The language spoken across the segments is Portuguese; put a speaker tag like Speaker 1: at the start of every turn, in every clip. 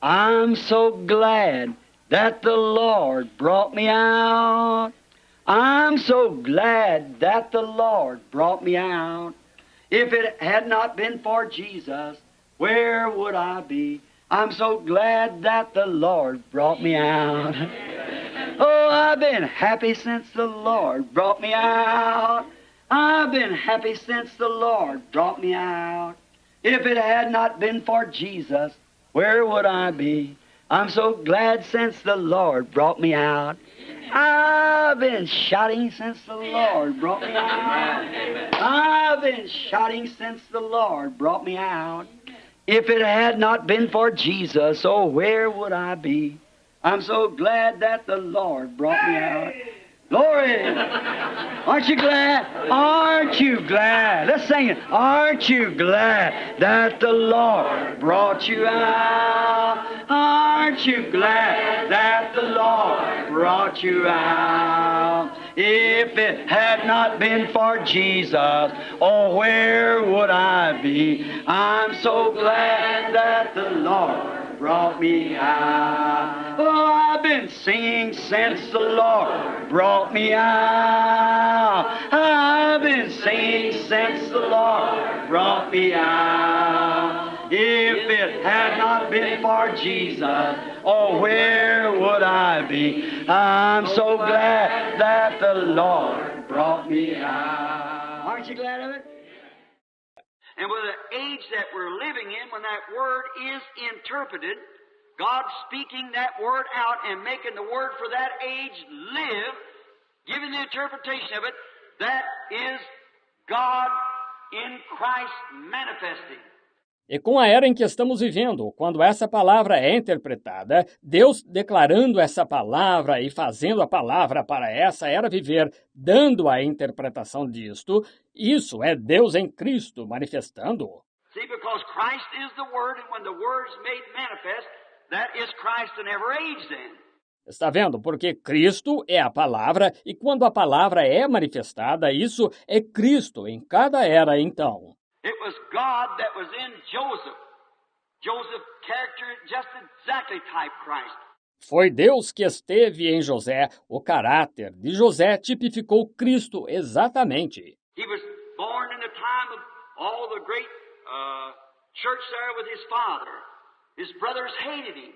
Speaker 1: I'm so glad that the Lord brought me out. I'm so glad that the Lord brought me out. If it had not been for Jesus, where would I be? I'm so glad that the Lord brought me out. Oh, I've been happy since the Lord brought me out. I've been happy since the Lord brought me out. If it had not been for Jesus, where would I be? I'm so glad since the Lord brought me out. I've been shouting since the Lord brought me out. I've been shouting since the Lord brought me out. If it had not been for Jesus, oh, where would I be? I'm so glad that the Lord brought me out. Glory! Aren't you glad? Aren't you glad? Let's sing it. Aren't you glad that the Lord brought you out? Aren't you glad that the Lord brought you out? If it had not been for Jesus, oh, where would I be? I'm so glad that the Lord brought me out. Oh, I've been singing since the Lord brought me out. I've been singing since the Lord brought me out. If it had not been for Jesus, oh, where would I be? I'm so glad that the Lord brought me out. Aren't you glad of it? And with the age that we're living in, when that word is interpreted, God speaking that word out and making the word for that age live, giving the interpretation of it, that is God in Christ manifesting.
Speaker 2: E com a era em que estamos vivendo, quando essa palavra é interpretada, Deus declarando essa palavra e fazendo a palavra para essa era viver, dando a interpretação disto, isso é Deus em Cristo manifestando.
Speaker 1: See, because Christ is the Word, and when the Word is made manifest, that is Christ in every age then.
Speaker 2: Está vendo? Porque Cristo é a palavra, e quando a palavra é manifestada, isso é Cristo em cada era então.
Speaker 1: It was God that was in Joseph. Joseph's character just exactly type Christ.
Speaker 2: Foi Deus que esteve em José. O caráter de José tipificou Cristo exatamente.
Speaker 1: He was born in the time of all the great church there with his father. His brothers hated him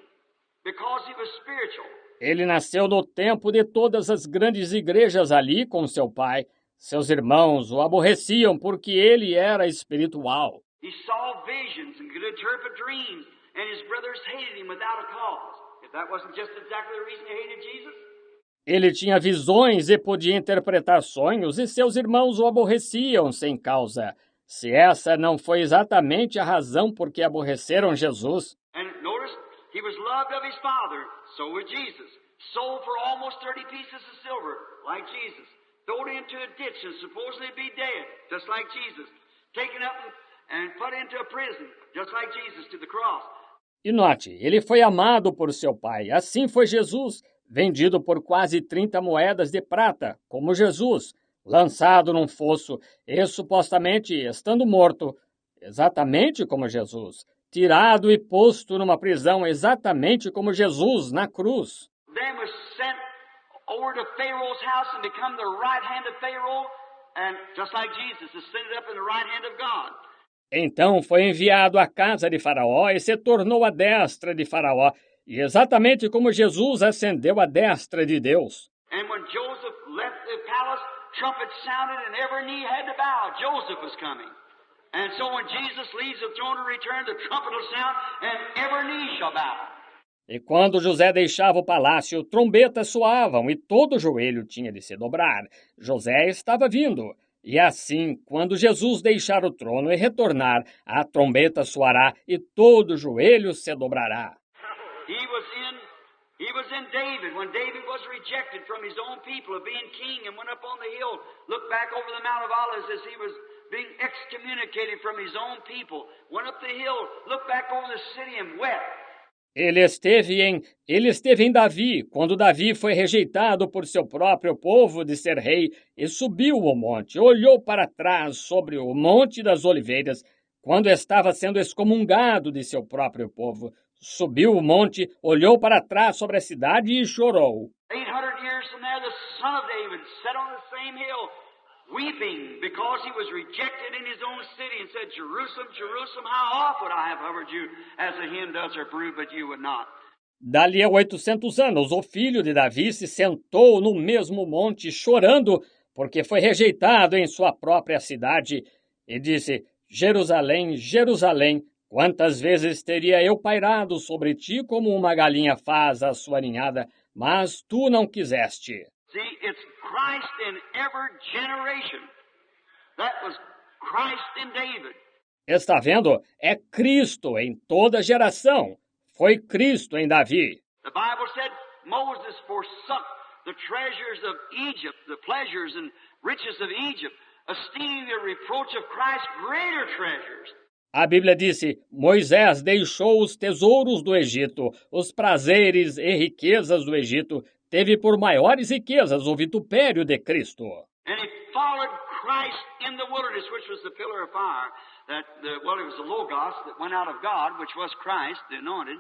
Speaker 1: because he was spiritual.
Speaker 2: Ele nasceu no tempo de todas as grandes igrejas ali com seu pai. Seus irmãos o aborreciam porque ele era espiritual.
Speaker 1: He saw visions and could interpret dreams, and his brothers hated him without a cause. If that wasn't just exactly the reason they hated Jesus.
Speaker 2: Ele tinha visões e podia interpretar sonhos, e seus irmãos o aborreciam sem causa. Se essa não foi exatamente a razão por que aborreceram Jesus.
Speaker 1: And notice, he was loved of his father, so was Jesus. Sold for almost 30 pieces of silver, like Jesus. Thrown into a ditch and supposedly be dead, just like Jesus. Taken up and put into a prison, just like Jesus, to the cross.
Speaker 2: E note, ele foi amado por seu pai, assim foi Jesus, vendido por quase 30 moedas de prata, como Jesus, lançado num fosso e supostamente estando morto, exatamente como Jesus, tirado e posto numa prisão exatamente como Jesus na cruz.
Speaker 1: Then was sent over to Pharaoh's house and become the right hand of Pharaoh, and just like Jesus, ascended up in the right hand of God.
Speaker 2: Então foi enviado à casa de Faraó e se tornou a destra de Faraó, e exatamente como Jesus ascendeu à destra de Deus.
Speaker 1: And when Joseph left the palace, trumpets sounded and every knee had to bow. Joseph was coming. And so when Jesus leaves the throne to return, the trumpet will sound and every knee shall bow.
Speaker 2: E quando José deixava o palácio, trombetas soavam e todo joelho tinha de se dobrar. José estava vindo. E assim, quando Jesus deixar o trono e retornar, a trombeta soará e todo joelho se dobrará.
Speaker 1: He was in David, when David was rejected from his own people of being king and went up on the hill, looked back over the Mount of Olives as he was being excommunicated from his own people, went up the hill, looked back over the city and wept.
Speaker 2: Ele esteve em Davi, quando Davi foi rejeitado por seu próprio povo de ser rei, e subiu o monte, olhou para trás sobre o Monte das Oliveiras, quando estava sendo excomungado de seu próprio povo. Subiu o monte, olhou para trás sobre a cidade e chorou.
Speaker 1: 800 years from there, the son of David sat on the same hill, weeping because he was rejected in his own city, and said, Jerusalem, Jerusalem, how oft would I have hovered you as a hen does her brood, but you would not.
Speaker 2: Dali a 800 anos, o filho de Davi se sentou no mesmo monte, chorando, porque foi rejeitado em sua própria cidade, e disse, Jerusalém, Jerusalém, quantas vezes teria eu pairado sobre ti como uma galinha faz a sua ninhada, mas tu não quiseste.
Speaker 1: See, it's Christ in every generation. That was Christ in David.
Speaker 2: Está vendo? É Cristo em toda geração. Foi Cristo em Davi.
Speaker 1: The Bible said Moses forsook the treasures of Egypt, the pleasures and riches of Egypt, esteeming the reproach of Christ greater treasures.
Speaker 2: A Bíblia disse, Moisés deixou os tesouros do Egito, os prazeres e riquezas do Egito, teve por maiores riquezas o vitupério de Cristo.
Speaker 1: And he followed Christ in the wilderness, which was the pillar of fire. It was the Logos that went out of God, which was Christ, the anointed.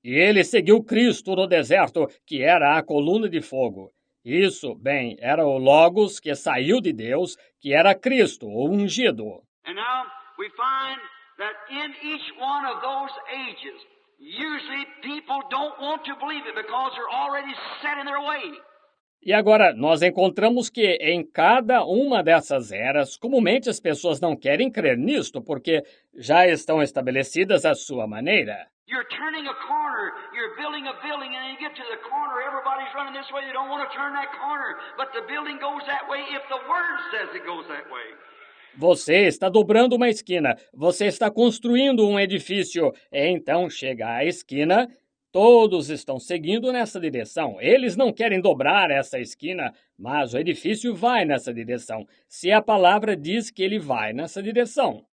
Speaker 2: E ele seguiu Cristo no deserto, que era a coluna de fogo. Isso, bem, era o Logos que saiu de Deus, que era Cristo, o ungido.
Speaker 1: And now we find that in each one of those ages, usually people don't want to believe it because they're already set in their way.
Speaker 2: E agora, nós encontramos que em cada uma dessas eras, comumente as pessoas não querem crer nisto, porque já estão estabelecidas à sua maneira.
Speaker 1: You're turning a corner, you're building a building, and then you get to the corner, everybody's running this way, they don't want to turn that corner, but the building goes that way if the Word says it goes that way.
Speaker 2: Você está dobrando uma esquina, você está construindo um edifício, e então chega à esquina, todos estão seguindo nessa direção. Eles não querem dobrar essa esquina, mas o edifício vai nessa direção, se a palavra diz que ele vai nessa direção.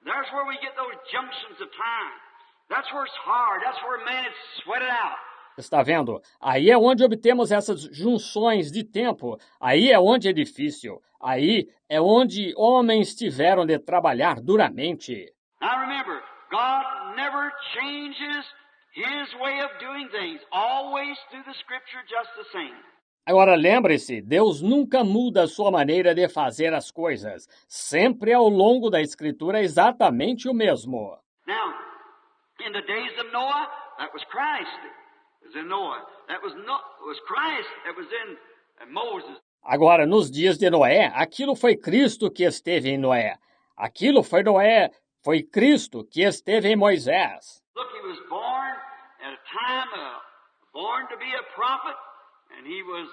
Speaker 1: That's where we get those junctions of time. That's where it's hard. That's where man is sweated out.
Speaker 2: Está vendo? Aí é onde obtemos essas junções de tempo. Aí é onde é difícil. Aí é onde homens tiveram de trabalhar duramente.
Speaker 1: Now remember, God never changes His way of doing things. Always through the Scripture just the same.
Speaker 2: Agora lembre-se, Deus nunca muda a sua maneira de fazer as coisas. Sempre ao longo da Escritura é exatamente o mesmo.
Speaker 1: Now, in the days of Noah, that was Christ. It was in Noah. That was Christ that was in Moses.
Speaker 2: Agora, nos dias de Noé, aquilo foi Cristo que esteve em Noé. Aquilo foi Noé, foi Cristo que esteve em Moisés.
Speaker 1: Look, he was born at a time, born to be a prophet, and he was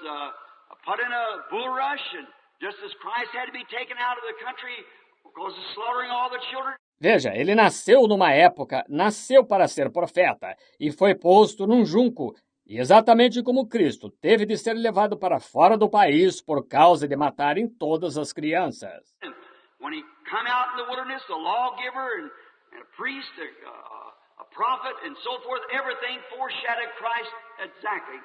Speaker 1: put in a bulrush, and just as Christ had to be taken out of the country because of slaughtering all the children.
Speaker 2: Veja, ele nasceu numa época, nasceu para ser profeta, e foi posto num junco, e exatamente como Cristo teve de ser levado para fora do país por causa de matarem todas as crianças.
Speaker 1: When he come out in the wilderness, a lawgiver and a priest, a prophet, and so forth, everything foreshadowed Christ exactly,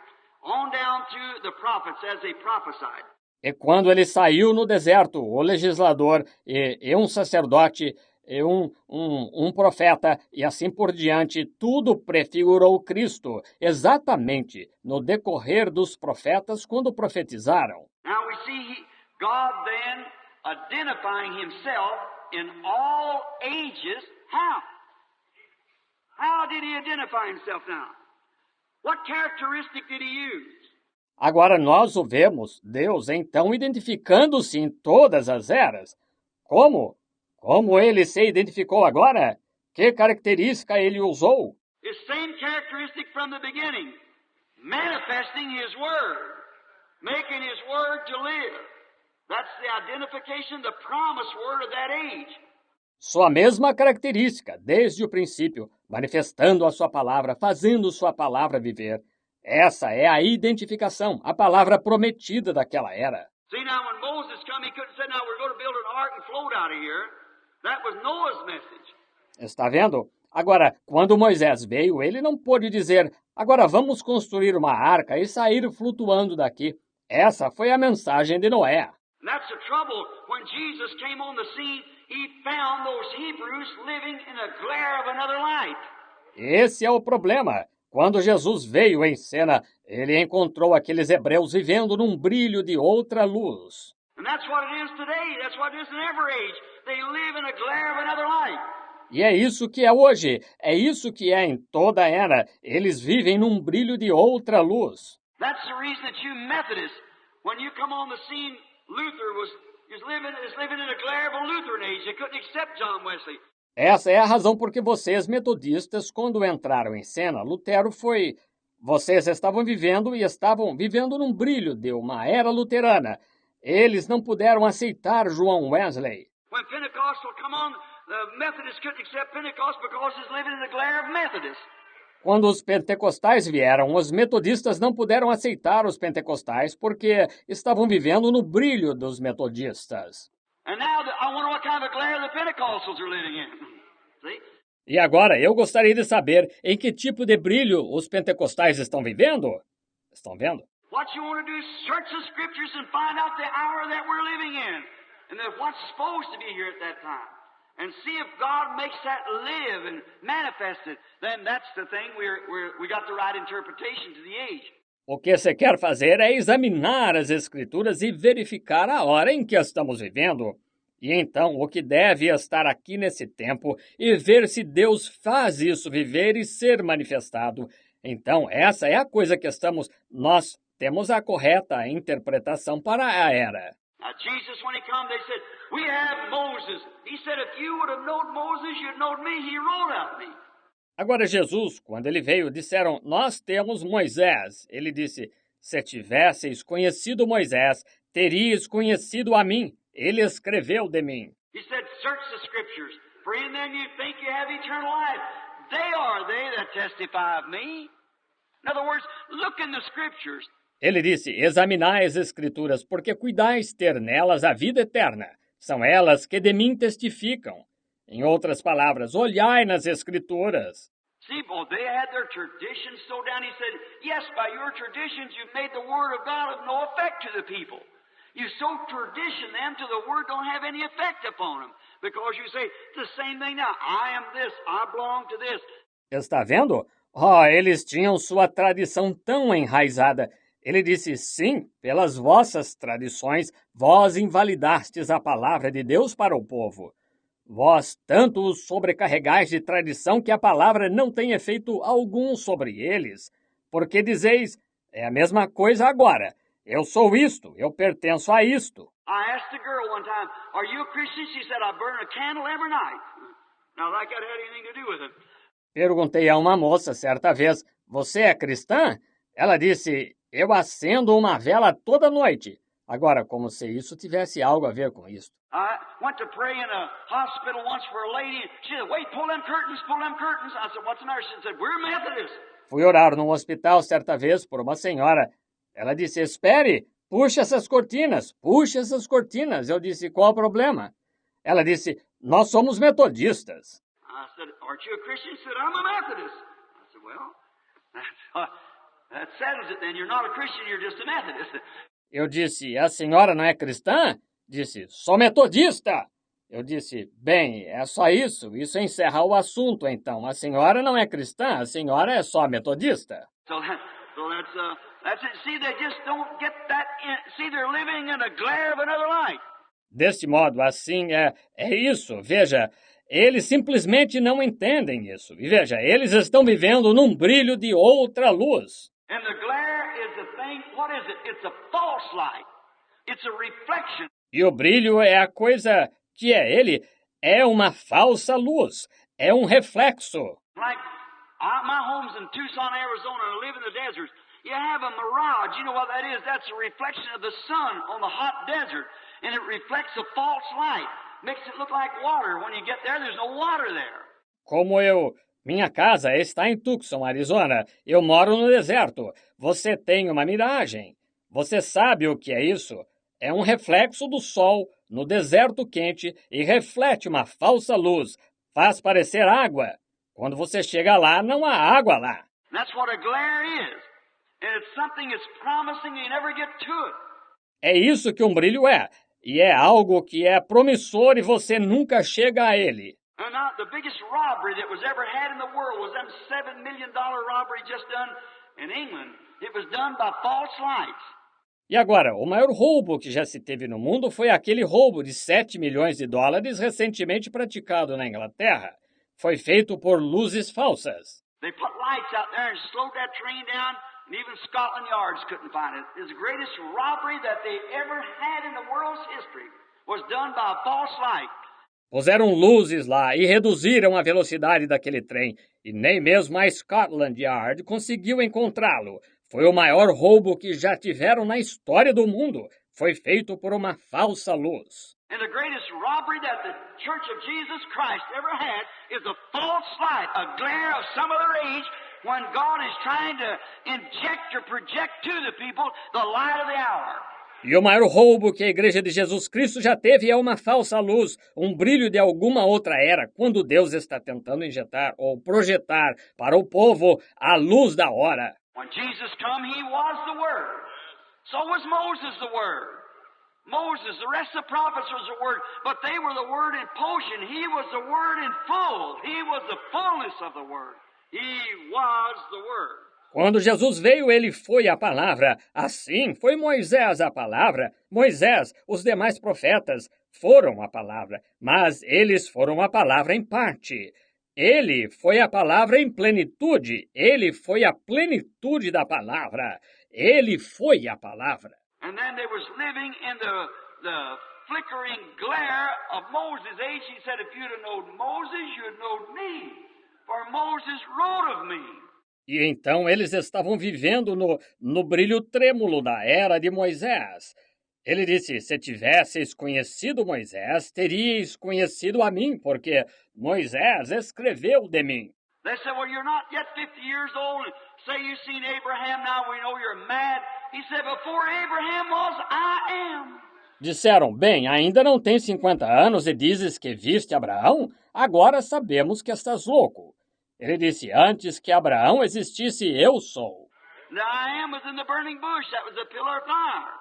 Speaker 1: on down to the prophets as they prophesied.
Speaker 2: E quando ele saiu no deserto, o legislador e um sacerdote, e um profeta, e assim por diante, tudo prefigurou Cristo, exatamente no decorrer dos profetas quando profetizaram.
Speaker 1: Now we see God then identifying himself in all ages. How? How did he identify himself now? What characteristic did he use?
Speaker 2: Agora nós o vemos, Deus então identificando-se em todas as eras. Como? Como ele se identificou agora? Que característica ele usou?
Speaker 1: His same characteristic from the beginning, manifesting his word, making his word to live. That's the identification, the promised word of that age.
Speaker 2: Sua mesma característica, desde o princípio, manifestando a sua palavra, fazendo sua palavra viver. Essa é a identificação, a palavra prometida daquela era.
Speaker 1: See, now when Moses came, he couldn't say, now we're going to build an ark and float out of here. That was Noah's message.
Speaker 2: Está vendo? Agora, quando Moisés veio, ele não pôde dizer, agora vamos construir uma arca e sair flutuando daqui. Essa foi a mensagem de Noé.
Speaker 1: And that's the trouble. When Jesus came on the scene, he found those Hebrews living in a glare of another light.
Speaker 2: Esse é o problema. Quando Jesus veio em cena, ele encontrou aqueles hebreus vivendo num brilho de outra luz.
Speaker 1: And that's what it is today. That's what it is in every age. They live in a glare of another light.
Speaker 2: E é isso que é hoje, é isso que é em toda a era. Eles vivem num brilho de outra luz.
Speaker 1: That's the reason that you Methodists, when you come on the scene, Luther is living in a glare of a Lutheran age. They couldn't accept John Wesley.
Speaker 2: Essa é a razão por que vocês, metodistas, quando entraram em cena, Lutero foi... Vocês estavam vivendo num brilho de uma era luterana. Eles não puderam aceitar João Wesley.
Speaker 1: When Pentecostal come on, the Methodists couldn't accept Pentecost because it's living in the glare of Methodists.
Speaker 2: Quando os pentecostais vieram, os metodistas não puderam aceitar os pentecostais porque estavam vivendo no brilho dos metodistas.
Speaker 1: And now I wonder what kind of glare the Pentecostals are living in. See?
Speaker 2: E agora, eu gostaria de saber em que tipo de brilho os pentecostais estão vivendo. Estão vendo?
Speaker 1: What you want to do is search the Scriptures and find out the hour that we're living in, and then what's supposed to be here at that time, and see if God makes that live and manifest it. Then that's the thing. We got the right interpretation to the age.
Speaker 2: O que você quer fazer é examinar as Escrituras e verificar a hora em que estamos vivendo. E então, o que deve estar aqui nesse tempo e ver se Deus faz isso viver e ser manifestado. Então, essa é a coisa que nós temos a correta interpretação para a era.
Speaker 1: Now, Jesus, when he come, they said, we have Moses. He said, if you would have known Moses, you'd known me. He wrote of me.
Speaker 2: Agora, Jesus, quando ele veio, disseram, nós temos Moisés. Ele disse, se tivesseis conhecido Moisés, teríeis conhecido a mim. Ele escreveu de mim.
Speaker 1: He said, search the Scriptures, for in them you think you have eternal life. They are they that testify of me. In other words, look in the Scriptures.
Speaker 2: Ele disse, examinai as Escrituras, porque cuidais ter nelas a vida eterna. São elas que de mim testificam. Em outras palavras, olhai nas Escrituras.
Speaker 1: See, well, they had their traditions so down. He said, yes, by your traditions you've made the Word of God of no effect to the people. You so tradition them to the Word don't have any effect upon them. Because you say, it's the same thing now. I am this. I belong to this.
Speaker 2: Está vendo? Oh, eles tinham sua tradição tão enraizada. Ele disse, sim, pelas vossas tradições, vós invalidastes a palavra de Deus para o povo. Vós tanto os sobrecarregais de tradição que a palavra não tem efeito algum sobre eles. Porque dizeis, é a mesma coisa agora. Eu sou isto, eu pertenço a isto.
Speaker 1: I asked a girl one time, are you a Christian? She said, I burn a candle every night. Now, like that had anything to do with it.
Speaker 2: Perguntei a uma moça certa vez, você é cristã? Ela disse, eu acendo uma vela toda noite. Agora, como se isso tivesse algo a ver com isso.
Speaker 1: I went to pray in a hospital once for a lady. She said, wait, pull them curtains, pull them curtains. I said, what's the matter? She said, we're Methodists.
Speaker 2: Fui orar num hospital certa vez por uma senhora. Ela disse, espere, puxe essas cortinas, puxe essas cortinas. Eu disse, qual o problema? Ela disse, nós somos metodistas.
Speaker 1: I said, aren't you a Christian? She said, I'm a Methodist. I said, well, that settles it then. You're not a Christian, you're just a Methodist.
Speaker 2: Eu disse, a senhora não é cristã? Disse, sou metodista. Eu disse, bem, é só isso. Isso encerra o assunto, então. A senhora não é cristã, a senhora é só metodista.
Speaker 1: So that's it. See, they just don't get that. See, they're living in a glare of another light.
Speaker 2: Deste modo, assim, é isso. Veja, eles simplesmente não entendem isso. E veja, eles estão vivendo num brilho de outra luz.
Speaker 1: And the glare is a thing, what is it? It's a false light. It's a reflection.
Speaker 2: E o brilho é a coisa que ele é uma falsa luz, é um reflexo.
Speaker 1: Like, my home's in Tucson, Arizona, and I live in the desert. You have a mirage. You know what that is? That's a reflection of the sun on the hot desert. And it reflects a false light. Makes it look like water. When you get there, there's no water there.
Speaker 2: Minha casa está em Tucson, Arizona. Eu moro no deserto. Você tem uma miragem. Você sabe o que é isso? É um reflexo do sol no deserto quente e reflete uma falsa luz. Faz parecer água. Quando você chega lá, não há água lá.
Speaker 1: That's what a glare is. And it's something that's promising you never get to it.
Speaker 2: É isso que um brilho é. e é algo que é promissor e você nunca chega a ele.
Speaker 1: And now, the biggest robbery that was ever had in the world was them $7 million robbery just done in England. It was done by false lights.
Speaker 2: E agora, o maior roubo que já se teve no mundo foi aquele roubo de 7 milhões de dólares recentemente praticado na Inglaterra. Foi feito por luzes falsas.
Speaker 1: They put lights out there and slowed that train down, and even Scotland Yards couldn't find it. It was the greatest robbery that they ever had in the world's history. Was done by a false light.
Speaker 2: Puseram luzes lá e reduziram a velocidade daquele trem, e nem mesmo a Scotland Yard conseguiu encontrá-lo. Foi o maior roubo que já tiveram na história do mundo. Foi feito por uma falsa luz.
Speaker 1: And the greatest robbery that the Church of Jesus Christ ever had is a false light, a glare of some other age, when God is trying to inject or project to the people the light of the hour.
Speaker 2: E o maior roubo que a Igreja de Jesus Cristo já teve é uma falsa luz, um brilho de alguma outra era, quando Deus está tentando injetar ou projetar para o povo a luz da hora.
Speaker 1: When Jesus come, He was the Word. So was Moses the Word. Moses, the rest of the prophets was the Word, but they were the Word in potion. He was the Word in full. He was the fullness of the Word. He was the Word.
Speaker 2: Quando Jesus veio, ele foi a palavra. Assim foi Moisés a palavra. Moisés, os demais profetas, foram a palavra, mas eles foram a palavra em parte. Ele foi a palavra em plenitude. Ele foi a plenitude da palavra. Ele foi a palavra.
Speaker 1: And then they was living in the flickering glare of Moses' age. He said, if you'd have known Moses, you'd know me. For Moses wrote of me.
Speaker 2: E então eles estavam vivendo no brilho trêmulo da era de Moisés. Ele disse, se tivesseis conhecido Moisés, teríeis conhecido a mim, porque Moisés escreveu de mim.
Speaker 1: They said, well, you're not yet 50 years old, and say you've seen Abraham, now we know you're mad. He said, before Abraham was, I am.
Speaker 2: Disseram, bem, ainda não tens 50 anos e dizes que viste Abraão? Agora sabemos que estás louco. Ele disse, antes que Abraão existisse, eu sou.
Speaker 1: The I am was in the burning bush. That was a pillar of fire.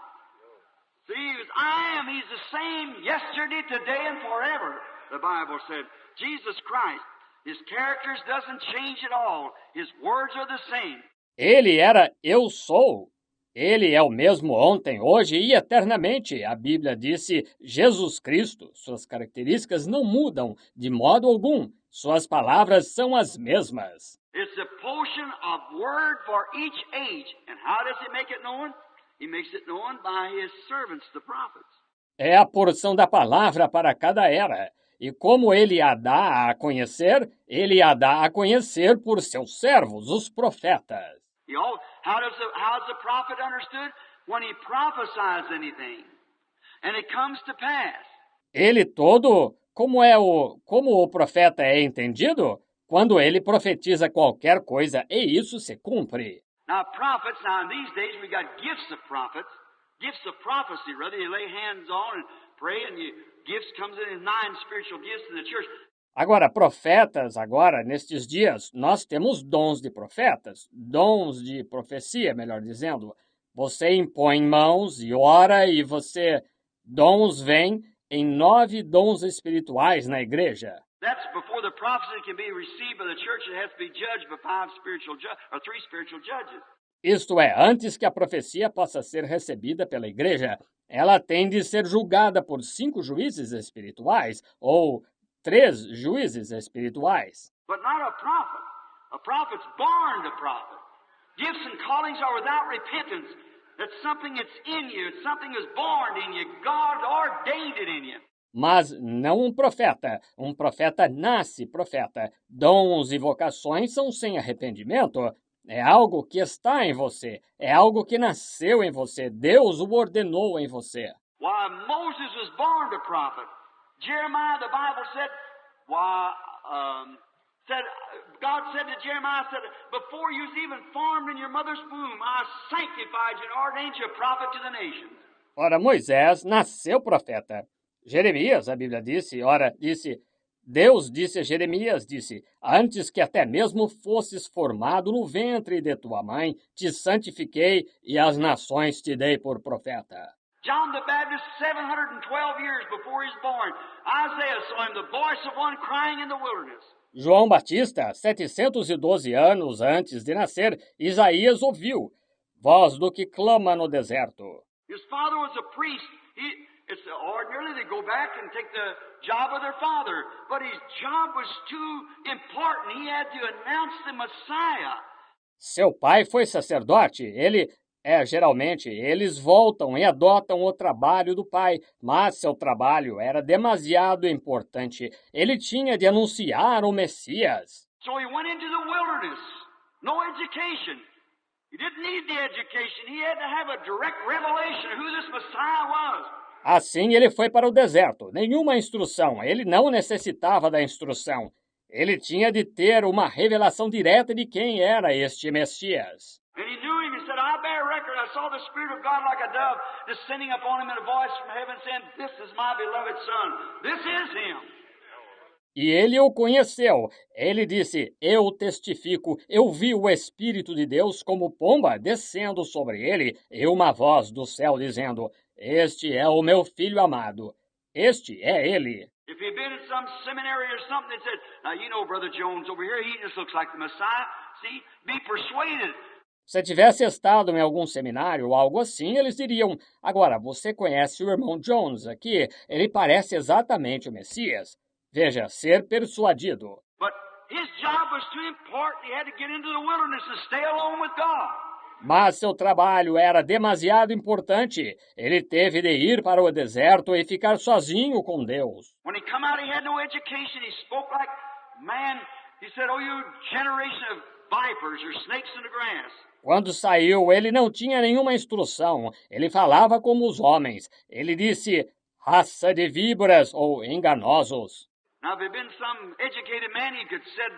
Speaker 1: See, he was I am. He's the same yesterday, today, and forever, the Bible said. Jesus Christ, His characters doesn't change at all. His words are the same.
Speaker 2: Ele era eu sou. Ele é o mesmo ontem, hoje e eternamente. A Bíblia disse Jesus Cristo. Suas características não mudam de modo algum. Suas palavras são as mesmas.
Speaker 1: It's a portion of word for each age. And how does He make it known? He makes it known by His servants, the prophets.
Speaker 2: É a porção da palavra para cada era. E como ele a dá a conhecer, ele a dá a conhecer por seus servos, os profetas.
Speaker 1: How's the prophet understood? When he prophesies anything, and it comes to pass.
Speaker 2: Ele todo, como o profeta é entendido? Quando ele profetiza qualquer coisa, e isso se cumpre.
Speaker 1: Now prophets, in these days we got gifts of prophets, gifts of prophecy, rather you lay hands on and pray and gifts comes in 9 spiritual gifts in the church.
Speaker 2: Agora, profetas, nestes dias, nós temos dons de profetas, dons de profecia, melhor dizendo. Você impõe mãos e ora e dons vêm em 9 dons espirituais na igreja.
Speaker 1: That's before the prophecy can be received by the church, it has to be judged by 3 spiritual judges.
Speaker 2: Isto é, antes que a profecia possa ser recebida pela igreja, ela tem de ser julgada por 5 juízes espirituais, ou 3 juízes espirituais.
Speaker 1: But not a prophet. A prophet's born to prophet. Gifts and callings are without repentance. That's something that's in you. It's something that's born in you. God ordained it in you.
Speaker 2: Mas não um profeta. Um profeta nasce profeta. Dons e vocações são sem arrependimento. É algo que está em você. É algo que nasceu em você. Deus o ordenou em você.
Speaker 1: Why, Moses was born to prophet. Jeremiah, the Bible said, God said to Jeremiah, before you was even formed in your mother's womb, I sanctified you and ordained you a prophet to the nations.
Speaker 2: Ora, Moisés nasceu profeta. Jeremias, a Bíblia disse, Deus disse a Jeremias, antes que até mesmo fosses formado no ventre de tua mãe, te santifiquei e as nações te dei por profeta.
Speaker 1: John the Baptist, 712 years before he's born, Isaiah saw him, the voice of one crying in the wilderness.
Speaker 2: João Batista, 712 anos antes de nascer, Isaías ouviu, voz do que clama no deserto.
Speaker 1: His father was a priest. It's ordinarily they go back and take the job of their father, but his job was too important. He had to announce the Messiah.
Speaker 2: Seu pai foi sacerdote. Geralmente, eles voltam e adotam o trabalho do pai, mas seu trabalho era demasiado importante. Ele tinha de anunciar o Messias.
Speaker 1: So he went into the wilderness. No education. He didn't need the education. He had to have a direct revelation of who this Messiah was.
Speaker 2: Assim ele foi para o deserto. Nenhuma instrução. Ele não necessitava da instrução. Ele tinha de ter uma revelação direta de quem era este Messias.
Speaker 1: And he knew him. He said, I bear record. I saw the Spirit of God like a dove descending upon him, and a voice from heaven saying, This is my beloved Son. This is him.
Speaker 2: E ele o conheceu. Ele disse, eu testifico, eu vi o Espírito de Deus como pomba descendo sobre ele, e uma voz do céu dizendo, este é o meu filho amado. Este é ele.
Speaker 1: If he'd been in some seminary or something that said, now you know Brother Jones over here, he just looks like the Messiah. See, be persuaded.
Speaker 2: Se tivesse estado em algum seminário ou algo assim, eles diriam, agora, você conhece o irmão Jones aqui, ele parece exatamente o Messias. Veja, ser persuadido.
Speaker 1: But his job was too important. He had to get into the wilderness and stay alone with God.
Speaker 2: Mas seu trabalho era demasiado importante. Ele teve de ir para o deserto e ficar sozinho com Deus.
Speaker 1: When he come out, he had no education. He spoke like man. He said, "Oh, you generation of vipers or snakes in the grass."
Speaker 2: Quando saiu, ele não tinha nenhuma instrução. Ele falava como os homens. Ele disse, raça de víboras ou enganosos.
Speaker 1: Now, if there'd been some educated man, he could said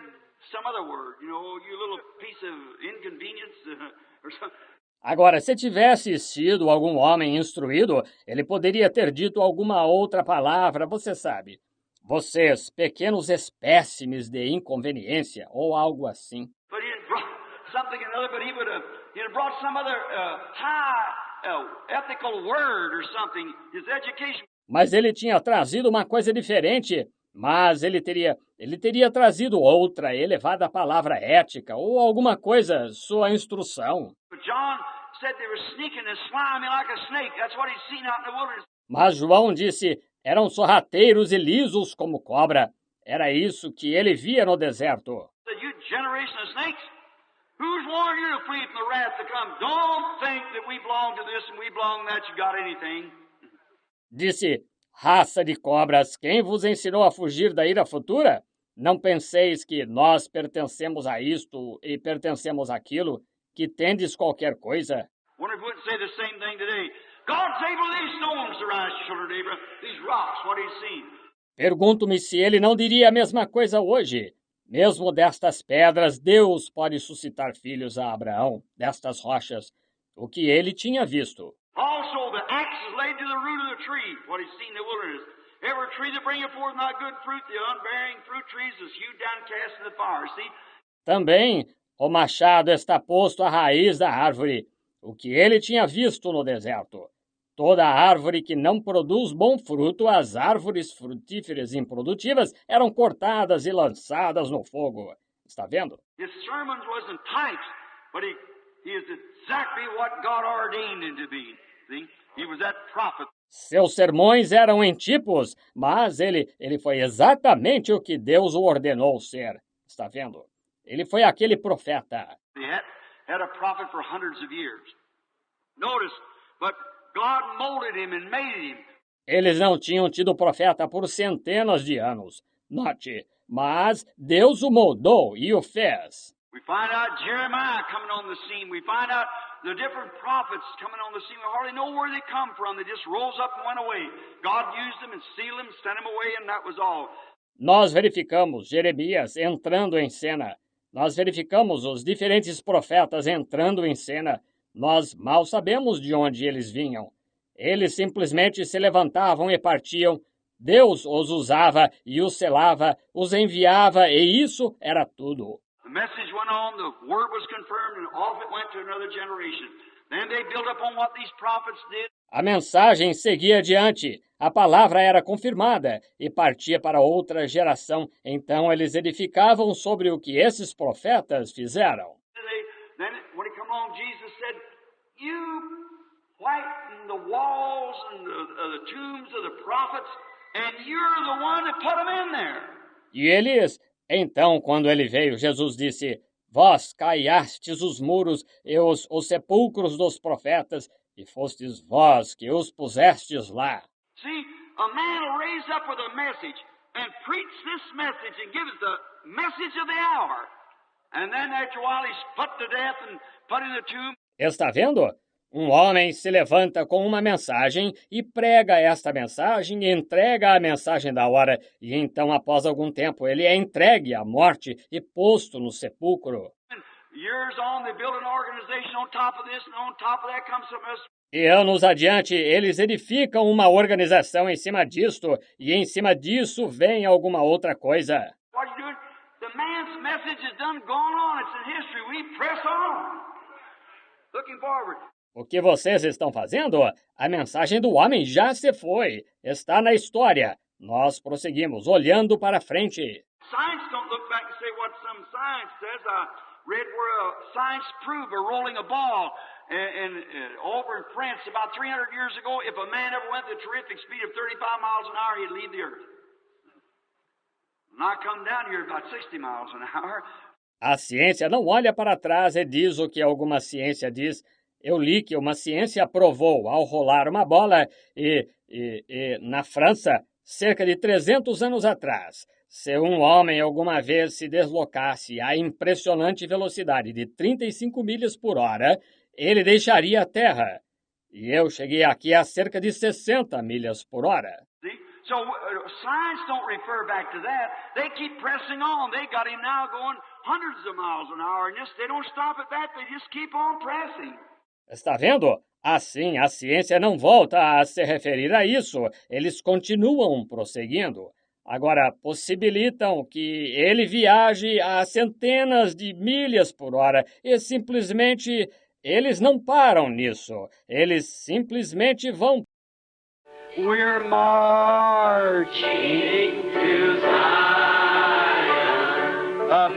Speaker 1: some other word. You know, you little piece of inconvenience or something.
Speaker 2: Agora, se tivesse sido algum homem instruído, ele poderia ter dito alguma outra palavra, você sabe. Vocês, pequenos espécimes de inconveniência, ou algo assim.
Speaker 1: But he had brought something another, but he would have brought some other high ethical word or something. His education.
Speaker 2: Mas ele tinha trazido uma coisa diferente. Mas ele teria trazido outra elevada palavra ética ou alguma coisa, sua instrução. Mas João disse, eram sorrateiros e lisos como cobra. Era isso que ele via no deserto. Disse, raça de cobras, quem vos ensinou a fugir da ira futura? Não penseis que nós pertencemos a isto e pertencemos àquilo, que tendes qualquer coisa. Pergunto-me se ele não diria a mesma coisa hoje. Mesmo destas pedras, Deus pode suscitar filhos a Abraão, destas rochas, o que ele tinha visto.
Speaker 1: Also, the axe is laid to the root of the tree, what he's seen in the wilderness. Every tree that bringeth forth not good fruit, the unbearing fruit trees is hewed down and cast in the fire. See?
Speaker 2: Também o machado está posto à raiz da árvore, o que ele tinha visto no deserto. Toda árvore que não produz bom fruto, as árvores frutíferas e improdutivas, eram cortadas e lançadas no fogo. Está vendo?
Speaker 1: His sermons wasn't types, but he is exactly what God ordained him to be. See? He was that prophet.
Speaker 2: Seus sermões eram em tipos, mas ele foi exatamente o que Deus o ordenou ser. Está vendo? Ele foi aquele profeta.
Speaker 1: He had a prophet for hundreds of years. Notice, but God molded him and made him.
Speaker 2: Eles não tinham tido profeta por centenas de anos. Note, mas Deus o moldou e o fez.
Speaker 1: We find out Jeremiah coming on the scene. We find out the different prophets coming on the scene. We hardly know where they come from. They just rose up and went away. God used them and sealed them, sent them away, and that was all.
Speaker 2: Nós verificamos Jeremias entrando em cena. Nós verificamos os diferentes profetas entrando em cena. Nós mal sabemos de onde eles vinham. Eles simplesmente se levantavam e partiam. Deus os usava e os selava, os enviava, e isso era tudo.
Speaker 1: The message went on, the word was confirmed, and off it went to another generation. Then they built upon what these prophets did.
Speaker 2: A mensagem seguia adiante, a palavra era confirmada e partia para outra geração. Então eles edificavam sobre o que esses profetas fizeram.
Speaker 1: Then when he come along, Jesus said, "You whiten the walls and the tombs of the prophets, and you're the one that put them in there."
Speaker 2: E eles, então, quando ele veio, Jesus disse: Vós caiastes os muros e os sepulcros dos profetas, e fostes vós que os pusestes lá.
Speaker 1: See, a man will raise up with a message and preach this message and give us the message of the hour. And then after a while he's put to death and put in the tomb.
Speaker 2: Está vendo? Um homem se levanta com uma mensagem e prega esta mensagem e entrega a mensagem da hora. E então, após algum tempo, ele é entregue à morte e posto no sepulcro.
Speaker 1: Years on, they build an organization on top of this, and on top of that comes some else.
Speaker 2: E anos adiante, eles edificam uma organização em cima disto, e em cima disso vem alguma outra coisa.
Speaker 1: What are you doing? The man's message is done, gone on. It's in history. We press on. Looking forward.
Speaker 2: O que vocês estão fazendo? A mensagem do homem já se foi. Está na história. Nós prosseguimos, olhando para frente.
Speaker 1: Science don't look back and say what some science says. I read where science proved a rolling a ball over in France about 300 years ago. If a man ever went at the terrific speed of 35 miles an hour, he'd leave the earth. Not come down here about 60 miles an hour.
Speaker 2: A ciência não olha para trás e diz o que alguma ciência diz. Eu li que uma ciência provou, ao rolar uma bola, na França, cerca de 300 anos atrás, se um homem alguma vez se deslocasse a impressionante velocidade de 35 milhas por hora, ele deixaria a Terra. E eu cheguei aqui a cerca de 60 milhas por hora.
Speaker 1: So science don't refer back to that. They keep pressing on. They got him now going hundreds of miles an hour, and they don't stop at that. They just keep on pressing.
Speaker 2: Está vendo? Assim, a ciência não volta a se referir a isso. Eles continuam prosseguindo. Agora, possibilitam que ele viaje a centenas de milhas por hora e simplesmente eles não param nisso. Eles simplesmente vão.
Speaker 1: We're marching to Zion, a